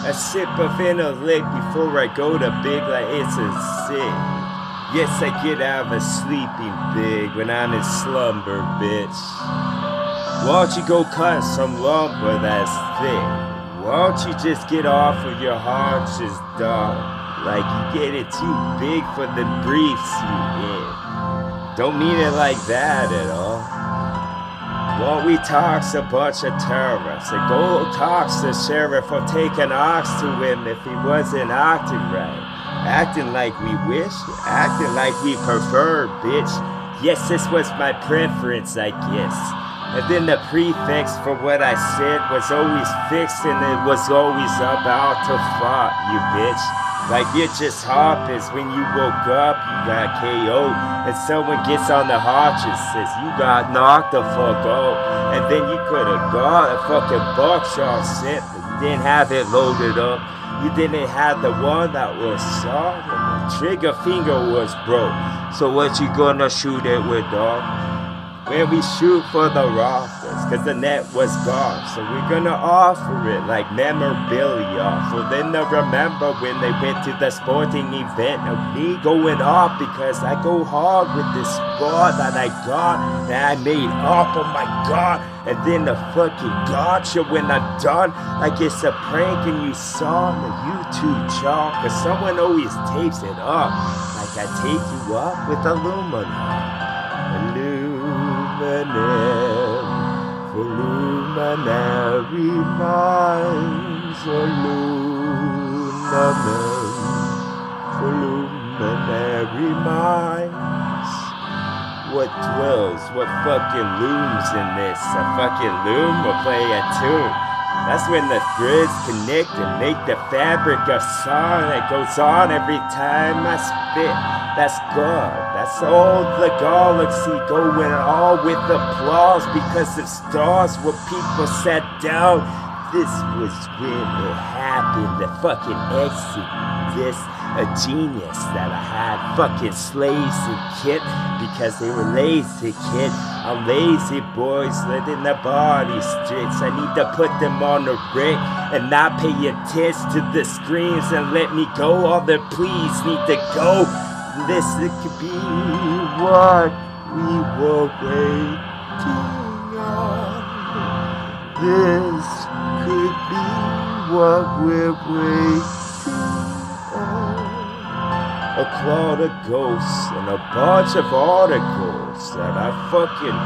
A sip of inner lick before I go to bed like it's a sick. Yes, I get out of a sleeping big when I'm in slumber, bitch. Why don't you go cut some lumber that's thick? Why don't you just get off of your haunches, dog? Like you get it too big for the briefs you in. Don't mean it like that at all. Won't we talks a bunch of terrorists and go talks the sheriff for taking ox to him if he wasn't acting right? Acting like we wish, acting like we prefer, bitch. Yes, this was my preference, I guess. And then the prefix for what I said was always fixed and it was always about to fight, you bitch. Like it just happens when you woke up, you got KO, and someone gets on the haunches, says you got knocked the fuck out, and then you could've got a fucking buckshot sent, but you didn't have it loaded up. You didn't have the one that was soft, and the trigger finger was broke. So what you gonna shoot it with, dog? When we shoot for the rafters, cause the net was gone. So we're gonna offer it like memorabilia for them to remember when they went to the sporting event of me going off, because I go hard with this sport that I got, that I made up, oh my god. And then the fucking gotcha when I'm done, like it's a prank and you saw on the YouTube chart, cause someone always tapes it up, like I take you up with aluminum. For luminary minds, aluminum for luminary minds. What dwells, what fucking looms in this? A fucking loom will play a tune. That's when the threads connect and make the fabric of song that goes on every time I spit. That's God. That's all the galaxy going all with applause because of stars where people sat down. This was when it happened. The fucking exodus, a genius that I had fucking slaves and kid because they were lazy, kid. I'm lazy, boys, letting the body strips. I need to put them on the brick and not pay attention to the screams and let me go. All the pleas need to go. This could be what we were waiting on. This could be what we're waiting on. A cloud of ghosts and a bunch of articles that I fucking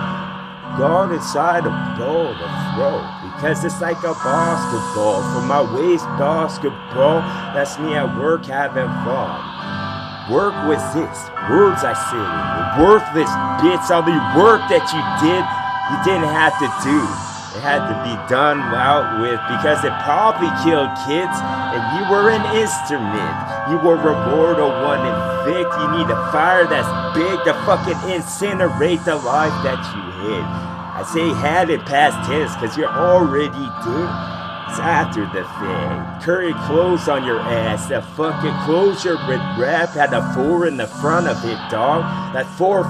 got inside a bowl to throw, because it's like a basketball for my waist basketball. That's me at work having fun. Work was this, words I said, worthless bits of the work that you didn't have to do. It had to be done out with because it probably killed kids and you were an instrument. You were a mortal one and thick. You need a fire that's big to fucking incinerate the life that you hid. I say had it past tense cause you're already dead. It's after the thing. Curry clothes on your ass. The fucking closure with rap had a 4 in the front of it, dog. That 4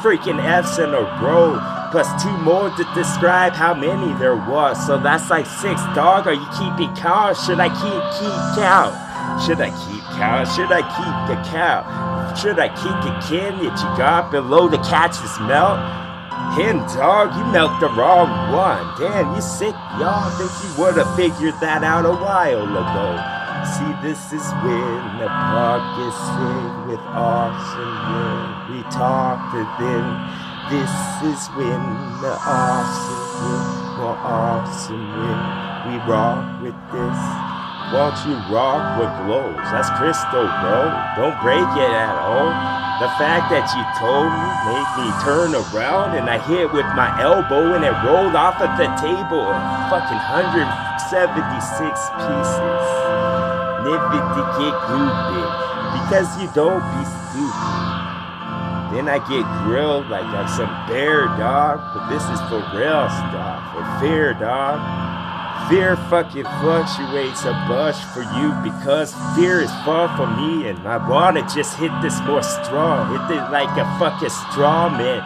freaking F's in a row. Plus 2 more to describe how many there was. So that's like 6, dog. Are you keeping count? Should I keep count? Should I keep count? Should I keep the cow? Should I keep the kin that you got below the catch's melt? Him, dog, you milked the wrong one. Damn, you sick, y'all. Think you would've figured that out a while ago. See, this is when the park gets filled with awesome men. We talk to them. This is when the awesome get more awesome when we rock with this. Won't you rock with glows? That's crystal, bro. Don't break it at all. The fact that you told me made me turn around and I hit with my elbow and it rolled off of the table in fucking 176 pieces. Never to get stupid because you don't be stupid. Then I get grilled like I'm some bear, dog. But this is for real stuff. For fear, dog. Fear fucking fluctuates a bunch for you because fear is far from me and I wanna just hit this more strong. Hit it like a fucking straw man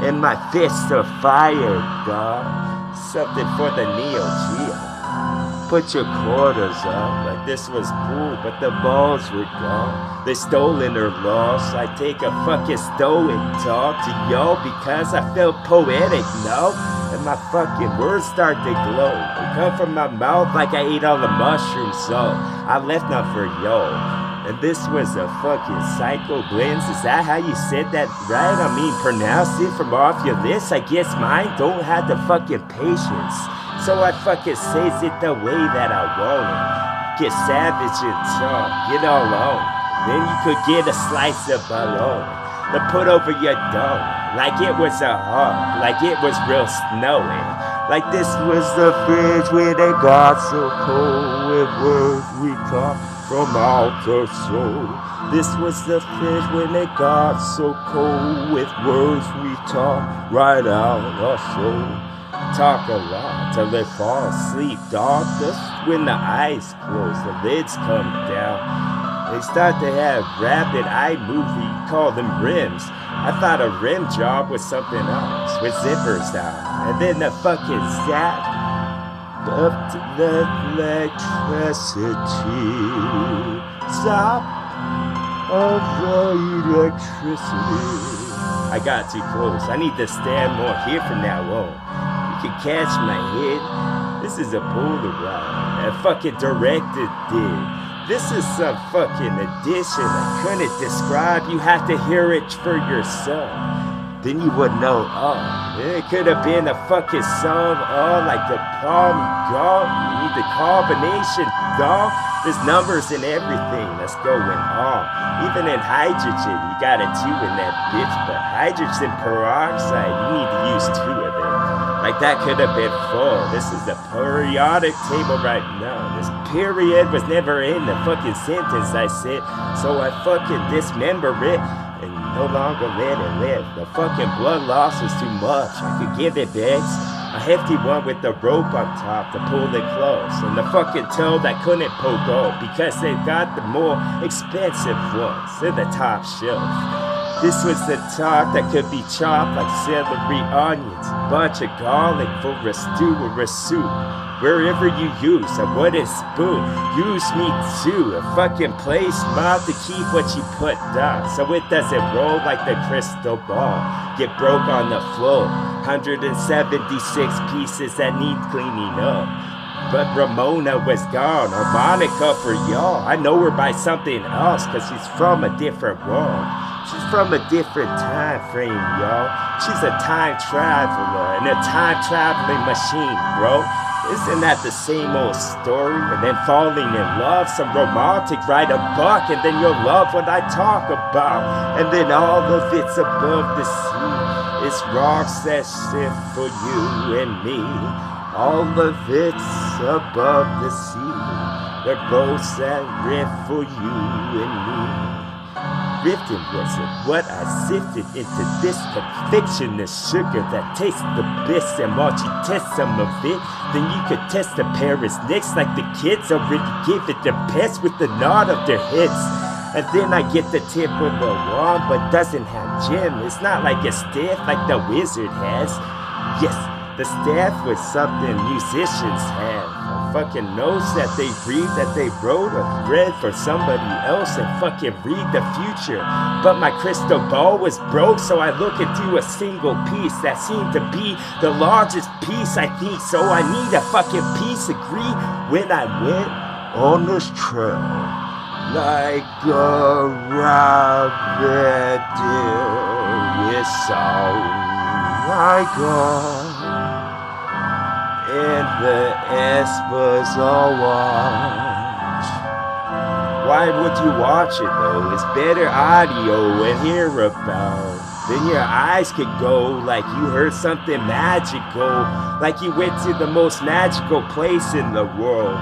and my fists are fire, dog. Something for the Neo Geo. Put your quarters up like this was pool, but the balls were gone. They stolen or lost. I take a fucking stoic talk to y'all because I felt poetic, no? And my fucking words start to glow. They come from my mouth like I ate all the mushrooms, so I left none for y'all. And this was a fucking psycho blends. Is that how you said that right? I mean, pronounce it from off your lips. I guess mine don't have the fucking patience. So I fucking says it the way that I want it. Get savage and talk, get all on. Then you could get a slice of bologna to put over your dome. Like it was a heart, like it was real snowy. Like this was the fridge where they got so cold with words we taught from out the soul. This was the fridge when they got so cold with words we taught right out our soul. Talk a lot till they fall asleep, dog. Just when the eyes close, the lids come down. They start to have rapid eye movie, call them rims. I thought a rim job was something else, with zippers out. And then the fucking zap up to the electricity. Stop of the electricity. I got too close. I need to stand more here from now on. You can catch my head. This is a Polaroid. A fucking director did. This is some fucking edition I couldn't describe. You have to hear it for yourself. Then you would know, oh, it could have been a fucking song, oh, like the palm god. You need the combination, dog. There's numbers in everything that's going on. Even in hydrogen, you got a 2 in that bitch, but hydrogen peroxide, you need to use 2 of them. Like that could have been 4. This is the periodic table right now. This period was never in the fucking sentence I said, so I fucking dismember it and no longer let it live. The fucking blood loss is too much. I could give it bags. A hefty one with the rope on top to pull it close. And the fucking toe that couldn't poke out because they got the more expensive ones in the top shelf. This was the top that could be chopped like celery onions. Bunch of garlic for a stew or a soup. Wherever you use a wooden spoon, use me too. A fucking placemat to keep what you put down, so it doesn't roll like the crystal ball. Get broke on the floor. 176 pieces that need cleaning up. But Ramona was gone, or Monica for y'all. I know her by something else, cause she's from a different world. She's from a different time frame, y'all. She's a time traveler and a time traveling machine, bro. Isn't that the same old story? And then falling in love, some romantic, write a book, and then you'll love what I talk about. And then all of it's above the sea. It's rocks that shift for you and me. All of it's above the sea. They're boats that rift for you and me. Rifting wasn't what I sifted into this conviction. The sugar that tastes the best, and once you test some of it, then you could test the Paris next, like the kids already give it the best with the nod of their heads. And then I get the tip of the wand, but doesn't have gem. It's not like a staff like the wizard has. Yes, the staff was something musicians have. Fucking notes that they read, that they wrote or read for somebody else and fucking read the future. But my crystal ball was broke, so I look into a single piece that seemed to be the largest piece, I think. So I need a fucking piece, agree, when I went on this trail. Like a rabbit deer with song, like and the espers all watch. Why would you watch it though? It's better audio and hear about. Then your eyes could go like you heard something magical, like you went to the most magical place in the world.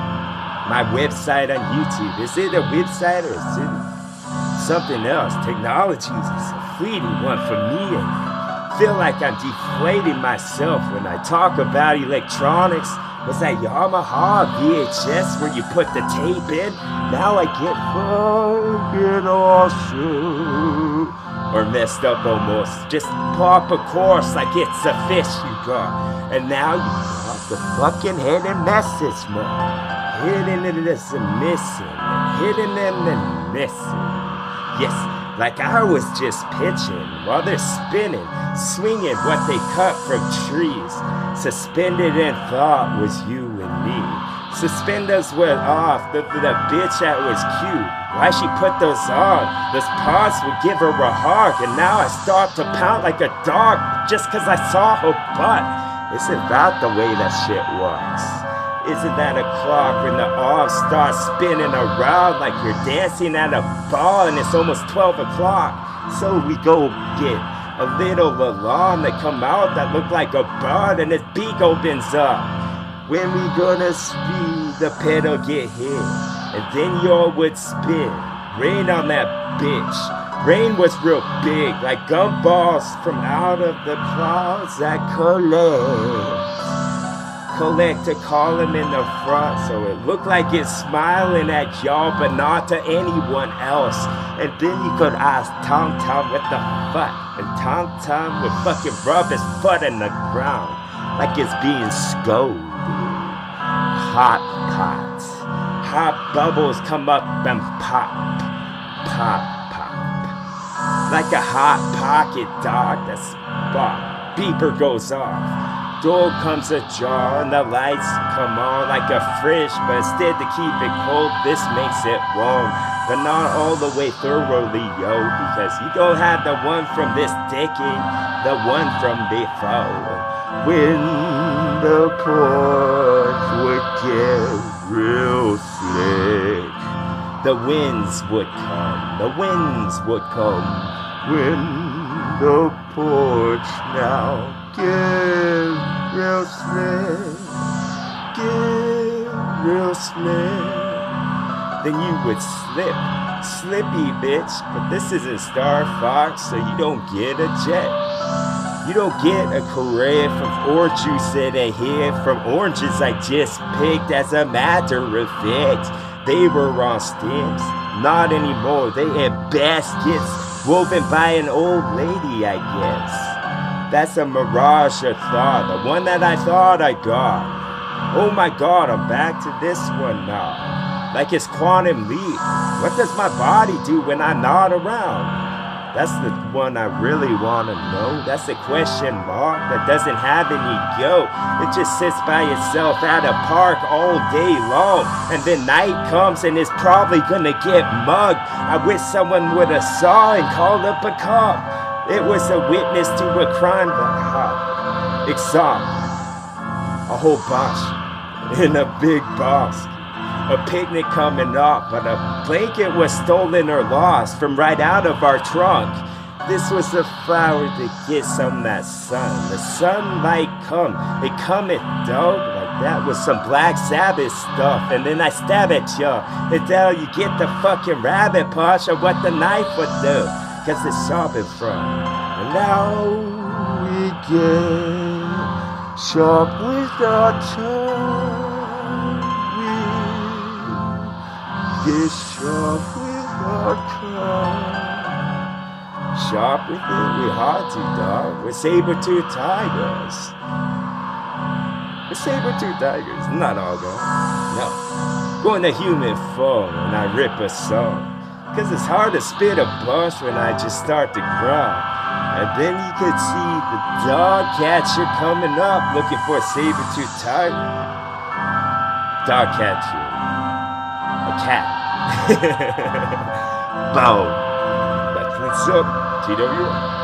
My website on YouTube. Is it a website or is it something else? Technology is a fleeting one for me, and feel like I'm deflating myself when I talk about electronics. Was that Yamaha VHS where you put the tape in? Now I get fucking awesome. Or messed up almost. Just pop a course like it's a fish you got. And now you got the fucking hidden message more. hitting it as a missing, hitting them and missing. Yes, like I was just pitching while they're spinning, swinging what they cut from trees. Suspended in thought was you and me. Suspenders were off, the bitch that was cute. Why she put those on? Those paws would give her a hug, and now I start to pound like a dog just cause I saw her butt. Isn't that the way that shit works? Isn't that a clock when the arms start spinning around like you're dancing at a ball and it's almost 12 o'clock? So we go get a little alarm that come out that look like a bird and its beak opens up. When we gonna speed, the pedal get hit, and then your would spin. Rain on that bitch. Rain was real big, like gumballs from out of the clouds that collect to column in the front, so it looked like it's smiling at y'all, but not to anyone else. And then you could ask Tom Tom what the fuck, and Tom Tom would fucking rub his foot in the ground like it's being scolded. Hot pots, hot bubbles come up and pop, pop, pop. Like a hot pocket dog, the spot beeper goes off. Door comes ajar and the lights come on like a fridge, but instead to keep it cold, this makes it warm. But not all the way thoroughly, yo, because you don't have the one from this decade, the one from before. When the porch would get real slick, the winds would come, the winds would come. When the porch now get real slick, get real slick, then you would slip, slippy bitch. But this isn't Star Fox, so you don't get a jet. You don't get a Korea from orange juice in a head from oranges I just picked. As a matter of fact, they were on stems, not anymore. They had baskets woven by an old lady, I guess. That's a mirage of thought, the one that I thought I got. Oh my god, I'm back to this one now. Like it's Quantum Leap. What does my body do when I'm not around? That's the one I really want to know. That's a question mark that doesn't have any go. It just sits by itself at a park all day long. And then night comes and it's probably gonna get mugged. I wish someone would have saw and called up a cop. It was a witness to a crime that exhumed a whole bunch in a big box. A picnic coming up, but a blanket was stolen or lost from right out of our trunk. This was a flower to get some of that sun. The sunlight come, it cometh, dog. Like that was some Black Sabbath stuff. And then I stab at ya until you get the fucking rabbit punch of what the knife would do, cause it's sharp in front. And now we get sharp with our tongue. Get sharp with our tongue. Sharp with it, we hard to, dog. We're saber-toothed tigers. We're saber-toothed tigers, not all gone. No. Going to human form when I rip a song. Cause it's hard to spit a bunch when I just start to growl. And then you could see the dog catcher coming up looking for a saber-toothed tiger. Dog catcher. A cat. Boom. That's what's up, TW.